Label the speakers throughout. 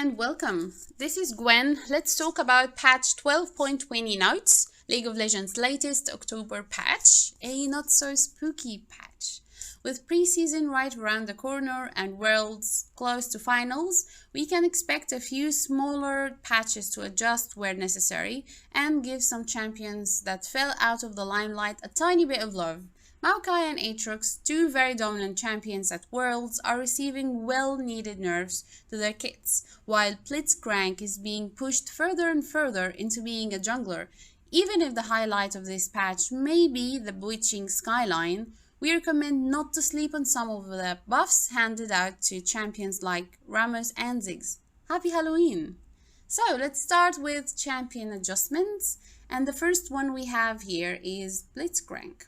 Speaker 1: and welcome. This is Gwen. Let's talk about patch 12.20 notes, League of Legends' latest October patch, a not so spooky patch. With preseason right around the corner and worlds close to finals, we can expect a few smaller patches to adjust where necessary and give some champions that fell out of the limelight a tiny bit of love. Maokai and Aatrox, two very dominant champions at Worlds, are receiving well-needed nerfs to their kits, while Blitzcrank is being pushed further and further into being a jungler. Even if the highlight of this patch may be the bewitching skyline, we recommend not to sleep on some of the buffs handed out to champions like Ramos and Ziggs. Happy Halloween! So let's start with champion adjustments, and the first one we have here is Blitzcrank.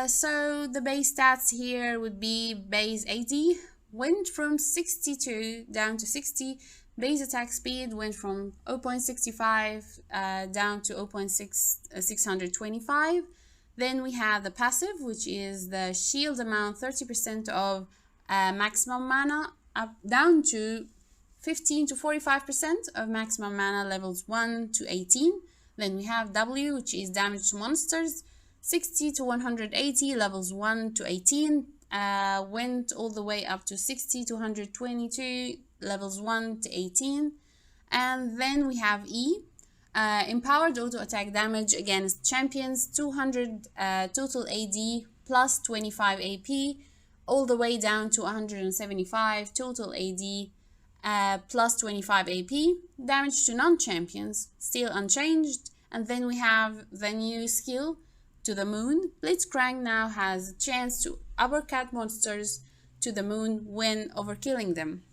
Speaker 1: So the base stats here would be base 80 went from 62 down to 60. Base attack speed went from 0.65 down to 0.625. Then we have the passive, which is the shield amount 30% of maximum mana up down to 15 to 45% of maximum mana levels 1 to 18. Then we have W, which is damage to monsters. 60 to 180, levels 1 to 18, went all the way up to 60 to 122, levels 1 to 18. And then we have E, empowered auto attack damage against champions, 200 total AD plus 25 AP, all the way down to 175 total AD plus 25 AP. Damage to non-champions, still unchanged. And then we have the new skill, to the moon. Blitzcrank now has a chance to uppercut monsters to the moon when overkilling them.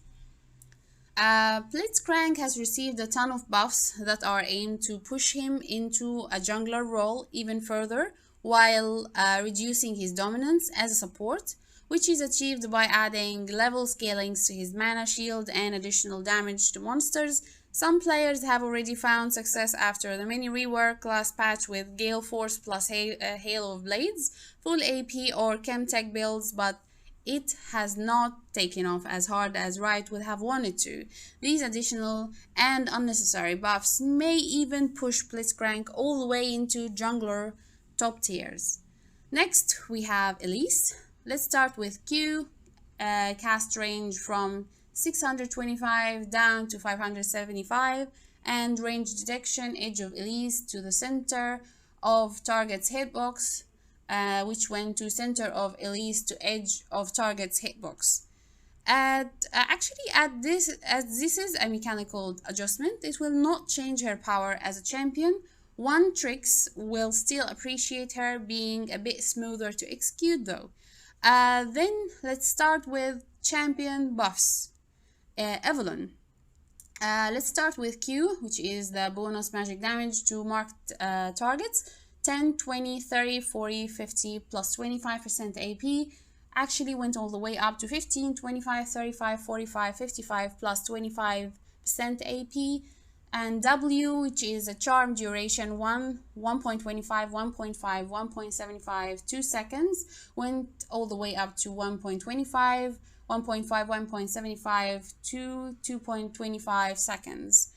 Speaker 1: Blitzcrank has received a ton of buffs that are aimed to push him into a jungler role even further, while reducing his dominance as a support, which is achieved by adding level scalings to his mana shield and additional damage to monsters. Some players have already found success after the mini rework last patch with Gale Force plus Hail of Blades, full AP or Chemtech builds, but it has not taken off as hard as Riot would have wanted to. These additional and unnecessary buffs may even push Blitzcrank all the way into jungler top tiers. Next we have Elise. Let's start with Q, cast range from 625 down to 575, and range detection edge of Elise to the center of target's hitbox, which went to center of Elise to edge of target's hitbox. Actually, as this is a mechanical adjustment, it will not change her power as a champion. One Trix will still appreciate her being a bit smoother to execute though. Then let's start with champion buffs. Evelyn. Let's start with Q, which is the bonus magic damage to marked targets. 10, 20, 30, 40, 50 plus 25% AP. Actually went all the way up to 15, 25, 35, 45, 55 plus 25% AP. And W, which is a charm duration 1.25, 1.5, 1.75, 2 seconds, went all the way up to 1.25, 1.5, 1.75 to 2.25 seconds.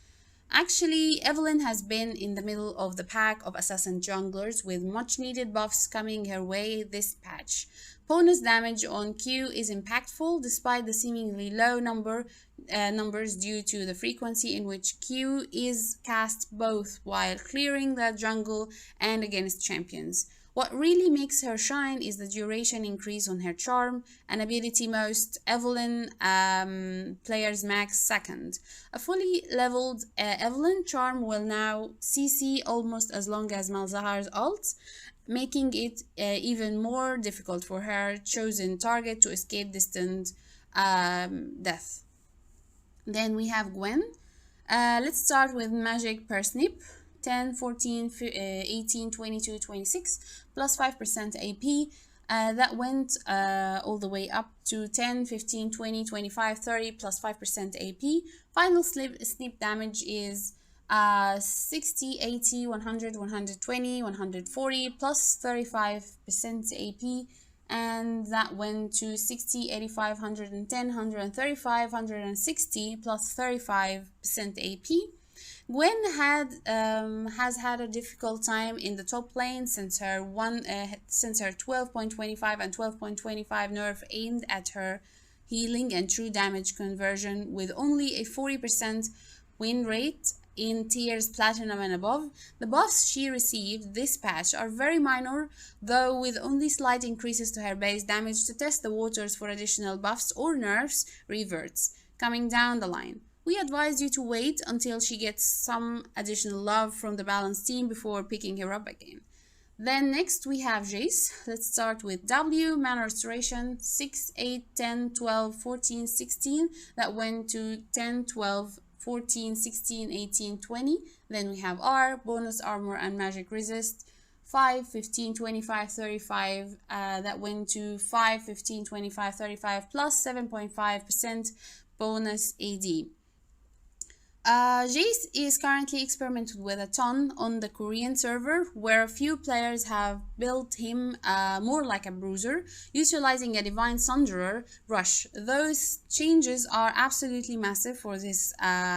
Speaker 1: Actually, Evelyn has been in the middle of the pack of assassin junglers with much needed buffs coming her way this patch. Bonus damage on Q is impactful despite the seemingly low numbers due to the frequency in which Q is cast both while clearing the jungle and against champions. What really makes her shine is the duration increase on her charm, an ability most Evelyn players max second. A fully leveled Evelyn charm will now CC almost as long as Malzahar's ult, making it even more difficult for her chosen target to escape distant death. Then we have Gwen. Let's start with magic per snip. 10, 14, 18, 22, 26, plus 5% AP. That went all the way up to 10, 15, 20, 25, 30, plus 5% AP. Final snip damage is 60, 80, 100, 120, 140, plus 35% AP. and that went to 60, 85, 110, 135, 160 plus 35% AP. Gwen has had a difficult time in the top lane since her 12.25 and 12.25 nerf aimed at her healing and true damage conversion with only a 40% win rate in tiers platinum and above. The buffs she received this patch are very minor, though with only slight increases to her base damage to test the waters for additional buffs or nerfs reverts coming down the line. We advise you to wait until she gets some additional love from the balanced team before picking her up again. Then next we have Jace. Let's start with W, mana restoration, 6, 8, 10, 12, 14, 16. That went to 10, 12, 14, 16, 18, 20. Then we have R, bonus armor and magic resist, 5, 15, 25, 35. That went to 5, 15, 25, 35 plus 7.5% bonus AD. Jace is currently experimented with a ton on the Korean server, where a few players have built him more like a bruiser, utilizing a Divine Sunderer rush. Those changes are absolutely massive for this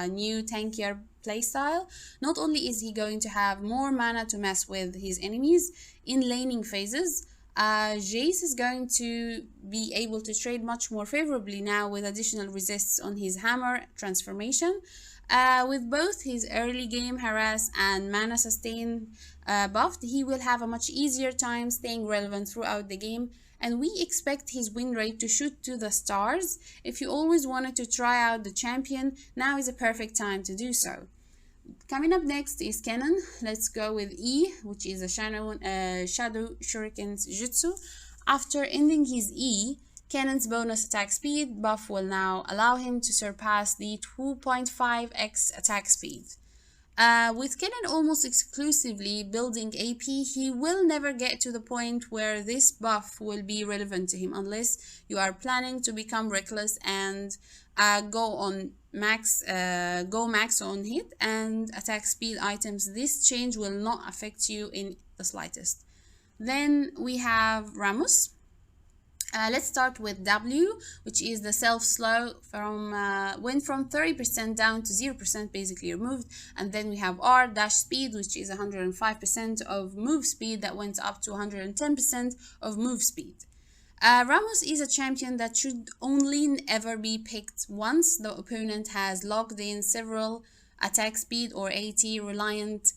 Speaker 1: new tankier playstyle. Not only is he going to have more mana to mess with his enemies in laning phases, Jace is going to be able to trade much more favorably now with additional resists on his hammer transformation. With both his early game harass and mana sustain buffed, he will have a much easier time staying relevant throughout the game, and we expect his win rate to shoot to the stars. If you always wanted to try out the champion, now is a perfect time to do so. Coming up next is Kennen. Let's go with E, which is a Shadow Shuriken's Jutsu. After ending his E, Kennen's bonus attack speed buff will now allow him to surpass the 2.5x attack speed. With Kennen almost exclusively building AP, he will never get to the point where this buff will be relevant to him unless you are planning to become reckless and go max on hit and attack speed items. This change will not affect you in the slightest. Then we have Rammus. Let's start with W, which is the self-slow went from 30% down to 0%, basically removed. And then we have R, dash speed, which is 105% of move speed that went up to 110% of move speed. Rammus is a champion that should only ever be picked once the opponent has logged in several attack speed or AT reliant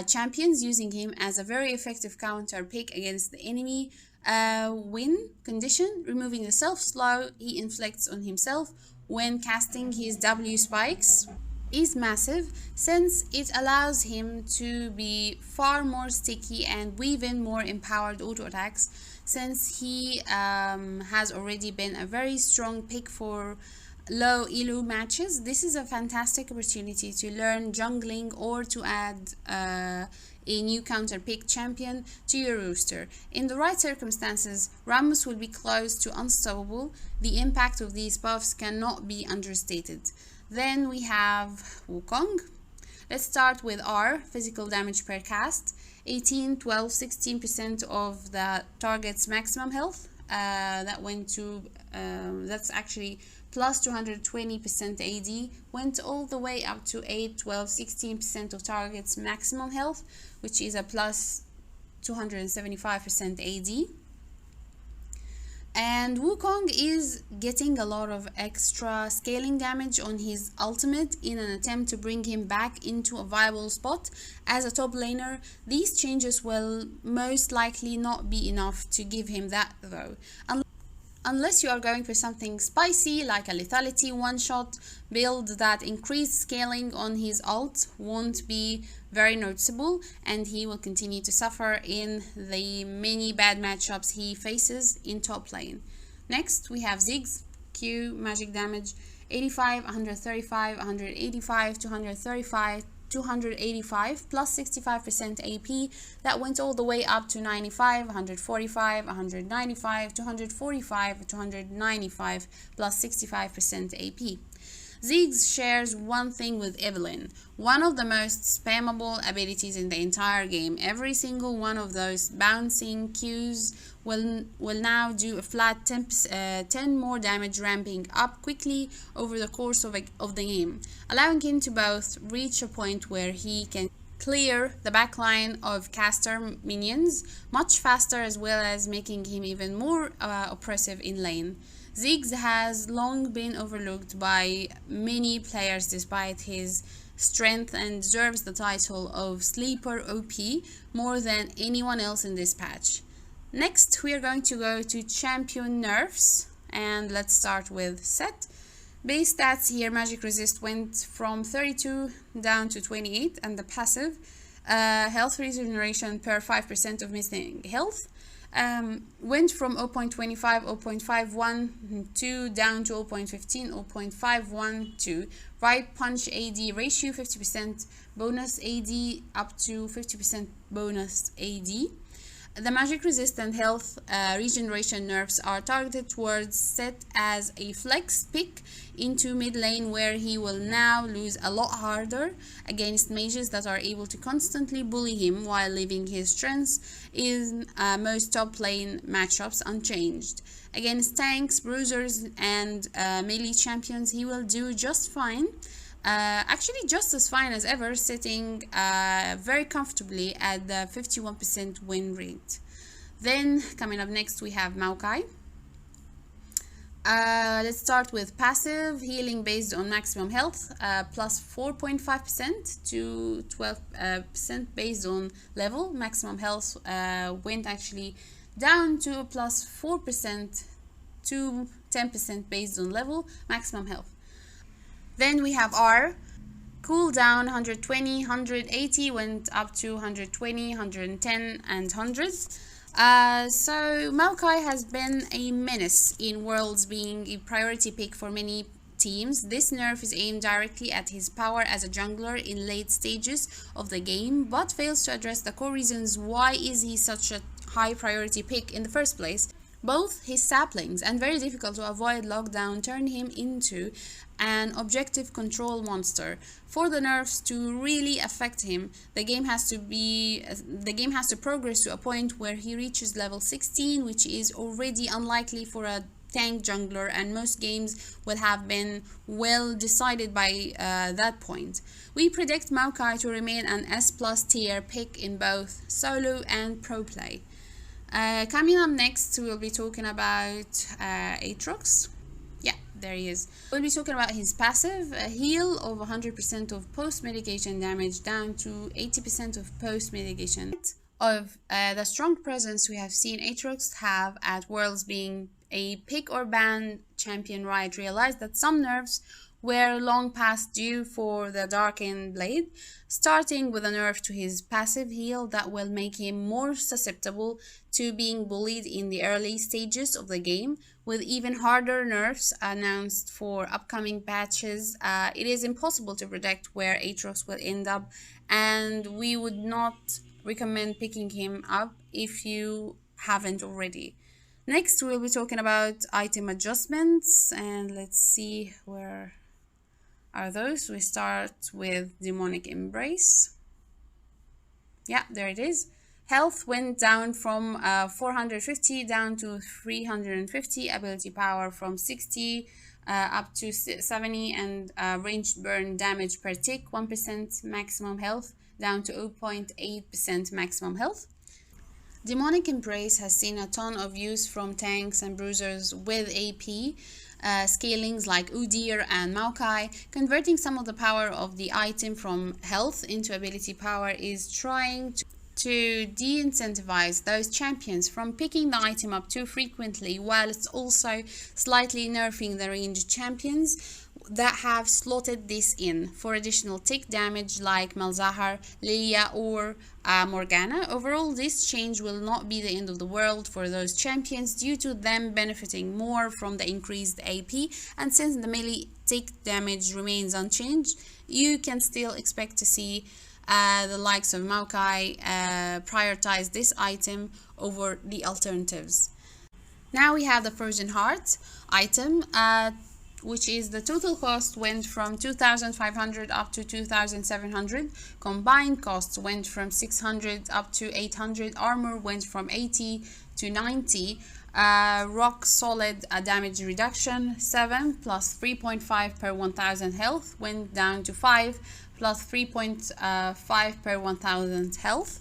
Speaker 1: champions, using him as a very effective counter pick against the enemy win condition. Removing the self-slow he inflicts on himself when casting his W spikes is massive, since it allows him to be far more sticky and weave in more empowered auto attacks, since he has already been a very strong pick for low elo matches. This is a fantastic opportunity to learn jungling or to add a new counter pick champion to your roster. In the right circumstances, Rammus will be close to unstoppable. The impact of these buffs cannot be understated. Then we have Wukong. Let's start with R, physical damage per cast, 18, 12, 16% of the target's maximum health. That went to, that's actually plus 220% AD, went all the way up to 8, 12, 16% of target's maximum health, which is a plus 275% AD. And Wukong is getting a lot of extra scaling damage on his ultimate in an attempt to bring him back into a viable spot as a top laner. These changes will most likely not be enough to give him that though. Unless you are going for something spicy like a lethality one-shot build, that increased scaling on his ult won't be very noticeable, and he will continue to suffer in the many bad matchups he faces in top lane. Next we have Ziggs. Q, magic damage, 85, 135, 185, 235, 285 plus 65% AP. That went all the way up to 95, 145, 195, 245, 295 plus 65% AP. Ziggs shares one thing with Evelyn, one of the most spammable abilities in the entire game. Every single one of those bouncing Qs will now do a flat 10 more damage, ramping up quickly over the course of the game, allowing him to both reach a point where he can clear the backline of caster minions much faster, as well as making him even more oppressive in lane. Ziggs has long been overlooked by many players despite his strength, and deserves the title of Sleeper OP more than anyone else in this patch. Next, we are going to go to champion nerfs, and let's start with Set. Base stats here: magic resist went from 32 down to 28, and the passive health regeneration per 5% of missing health went from 0.25, 0.512 down to 0.15, 0.512. Right punch AD ratio 50% bonus AD up to 50% bonus AD. The magic resist and health regeneration nerfs are targeted towards Set as a flex pick into mid lane, where he will now lose a lot harder against mages that are able to constantly bully him while leaving his strengths in most top lane matchups unchanged. Against tanks, bruisers, and melee champions, he will do just fine. Actually just as fine as ever, sitting very comfortably at the 51% win rate. Then coming up next we have Maokai. Let's start with passive healing based on maximum health, plus 4.5% to 12% based on level. Maximum health went actually down to plus 4% to 10% based on level maximum health. Then we have R. Cooldown 120, 180 went up to 120, 110, and 100. So Maokai has been a menace in Worlds, being a priority pick for many teams. This nerf is aimed directly at his power as a jungler in late stages of the game, but fails to address the core reasons why is he such a high priority pick in the first place. Both his saplings and very difficult to avoid lockdown turn him into an objective control monster. For the nerfs to really affect him, the game has to progress to a point where he reaches level 16, which is already unlikely for a tank jungler, and most games will have been well decided by that point. We predict Maokai to remain an S+ tier pick in both solo and pro play. Coming up next, we'll be talking about Aatrox. Yeah, there he is. We'll be talking about his passive, a heal of 100% of post-medication damage down to 80% of post-medication. Of the strong presence we have seen Aatrox have at Worlds, being a pick or ban champion, Riot realized that some nerfs were long past due for the Darkened Blade, starting with a nerf to his passive heal that will make him more susceptible to being bullied in the early stages of the game, with even harder nerfs announced for upcoming patches. It is impossible to predict where Aatrox will end up, and we would not recommend picking him up if you haven't already. Next, we'll be talking about item adjustments, and let's see where are those. We start with Demonic Embrace. Yeah, there it is. Health went down from 450 down to 350, ability power from 60 up to 70, and ranged burn damage per tick 1% maximum health down to 0.8% maximum health. Demonic Embrace has seen a ton of use from tanks and bruisers with AP scalings like Udyr and Maokai. Converting some of the power of the item from health into ability power is trying to de-incentivize those champions from picking the item up too frequently, while it's also slightly nerfing the ranged champions that have slotted this in for additional tick damage like Malzahar, Lilia, or Morgana. Overall, this change will not be the end of the world for those champions due to them benefiting more from the increased AP, and since the melee tick damage remains unchanged, you can still expect to see the likes of Maokai prioritize this item over the alternatives. Now we have the Frozen Heart item. which is the total cost went from 2,500 up to 2,700. Combined costs went from 600 up to 800. Armor went from 80 to 90. Rock solid damage reduction 7 plus 3.5 per 1000 health went down to 5 plus 3.5 per 1000 health.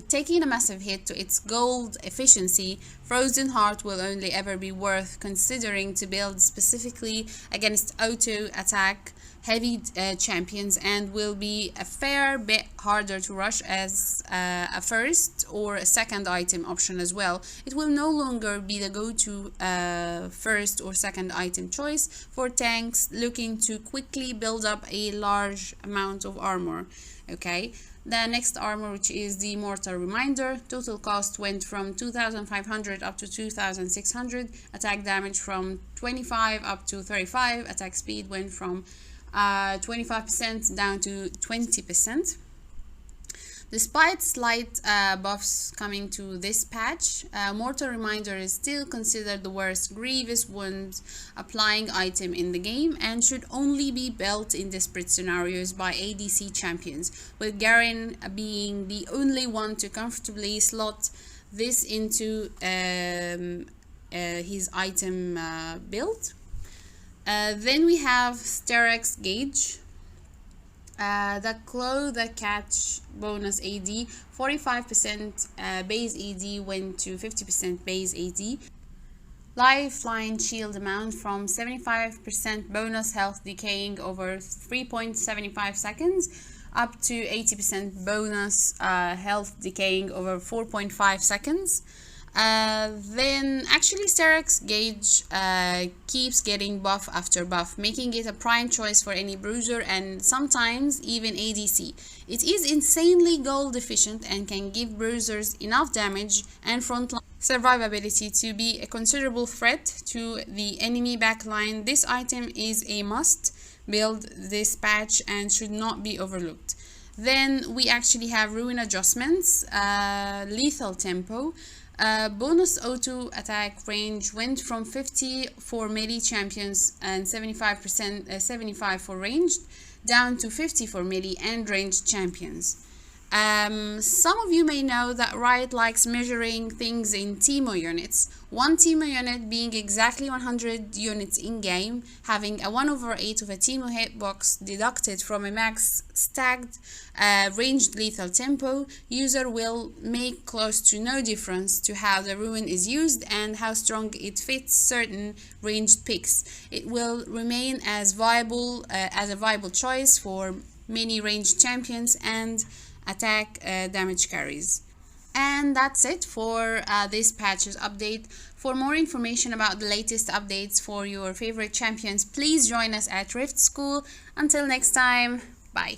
Speaker 1: Taking a massive hit to its gold efficiency, Frozen Heart will only ever be worth considering to build specifically against auto attack heavy champions, and will be a fair bit harder to rush as a first or a second item option as well. It will no longer be the go-to first or second item choice for tanks looking to quickly build up a large amount of armor. Okay, the next armor, which is the Mortal Reminder, total cost went from 2,500 up to 2,600. Attack damage from 25 up to 35. Attack speed went from 25% down to 20%. Despite slight buffs coming to this patch, Mortal Reminder is still considered the worst grievous wound applying item in the game and should only be built in desperate scenarios by ADC champions, with Garen being the only one to comfortably slot this into his item build. Then we have Sterak's Gauge. The Claw the Catch bonus AD, 45% base AD went to 50% base AD. Lifeline shield amount from 75% bonus health decaying over 3.75 seconds up to 80% bonus health decaying over 4.5 seconds. Then actually Sterak's Gauge keeps getting buff after buff, making it a prime choice for any bruiser and sometimes even ADC. It is insanely gold efficient and can give bruisers enough damage and frontline survivability to be a considerable threat to the enemy backline. This item is a must build this patch and should not be overlooked. Then we actually have Ruin adjustments, lethal tempo. Bonus auto attack range went from 50 for melee champions and 75 for ranged, down to 50 for melee and ranged champions. Some of you may know that Riot likes measuring things in Teemo units. One Teemo unit being exactly 100 units in-game, having a 1/8 of a Teemo hitbox deducted from a max stacked ranged lethal tempo. User will make close to no difference to how the Ruin is used and how strong it fits certain ranged picks. It will remain as a viable choice for many ranged champions and attack damage carries. And that's it for this patch's update. For more information about the latest updates for your favorite champions, please join us at Rift School. Until next time, bye.